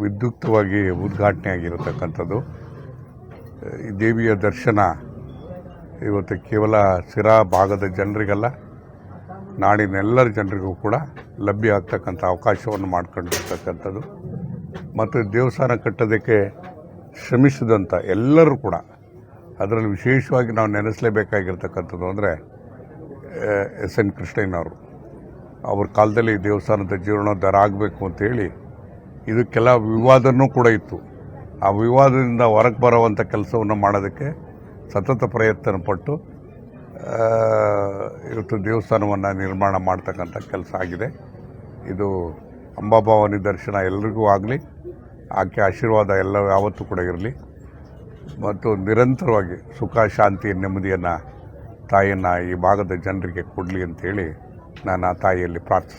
ವಿದ್ಯುಕ್ತವಾಗಿ ಉದ್ಘಾಟನೆ ಆಗಿರತಕ್ಕಂಥದ್ದು. ಈ ದೇವಿಯ ದರ್ಶನ ಇವತ್ತು ಕೇವಲ ಸಿರಾ ಭಾಗದ ಜನರಿಗಲ್ಲ, ನಾಡಿನೆಲ್ಲರ ಜನರಿಗೂ ಕೂಡ ಲಭ್ಯ ಆಗ್ತಕ್ಕಂಥ ಅವಕಾಶವನ್ನು ಮಾಡಿಕೊಂಡಿರ್ತಕ್ಕಂಥದ್ದು. ಮತ್ತು ದೇವಸ್ಥಾನ ಕಟ್ಟೋದಕ್ಕೆ ಶ್ರಮಿಸಿದಂಥ ಎಲ್ಲರೂ ಕೂಡ, ಅದರಲ್ಲಿ ವಿಶೇಷವಾಗಿ ನಾವು ನೆನೆಸಲೇಬೇಕಾಗಿರ್ತಕ್ಕಂಥದ್ದು ಅಂದರೆ ಎಸ್ ಎನ್ ಕೃಷ್ಣಯ್ಯನವರು. ಅವ್ರ ಕಾಲದಲ್ಲಿ ದೇವಸ್ಥಾನದ ಜೀರ್ಣೋದ್ಧಾರ ಆಗಬೇಕು ಅಂತೇಳಿ ಇದಕ್ಕೆಲ್ಲ ವಿವಾದನೂ ಕೂಡ ಇತ್ತು. ಆ ವಿವಾದದಿಂದ ಹೊರಗೆ ಬರುವಂಥ ಕೆಲಸವನ್ನು ಮಾಡೋದಕ್ಕೆ ಸತತ ಪ್ರಯತ್ನ ಪಟ್ಟು ಇವತ್ತು ದೇವಸ್ಥಾನವನ್ನು ನಿರ್ಮಾಣ ಮಾಡ್ತಕ್ಕಂಥ ಕೆಲಸ ಆಗಿದೆ. ಇದು ಅಂಬಾಭವಾನಿ ದರ್ಶನ ಎಲ್ರಿಗೂ ಆಗಲಿ, ಆಕೆ ಆಶೀರ್ವಾದ ಎಲ್ಲ ಯಾವತ್ತೂ ಕೂಡ ಇರಲಿ ಮತ್ತು ನಿರಂತರವಾಗಿ ಸುಖ ಶಾಂತಿ ನೆಮ್ಮದಿಯನ್ನು ತಾಯಿಯನ್ನು ಈ ಭಾಗದ ಜನರಿಗೆ ಕೊಡಲಿ ಅಂತೇಳಿ ನಾನು ಆ ತಾಯಿಯಲ್ಲಿ ಪ್ರಾರ್ಥಿಸ್ತೀನಿ.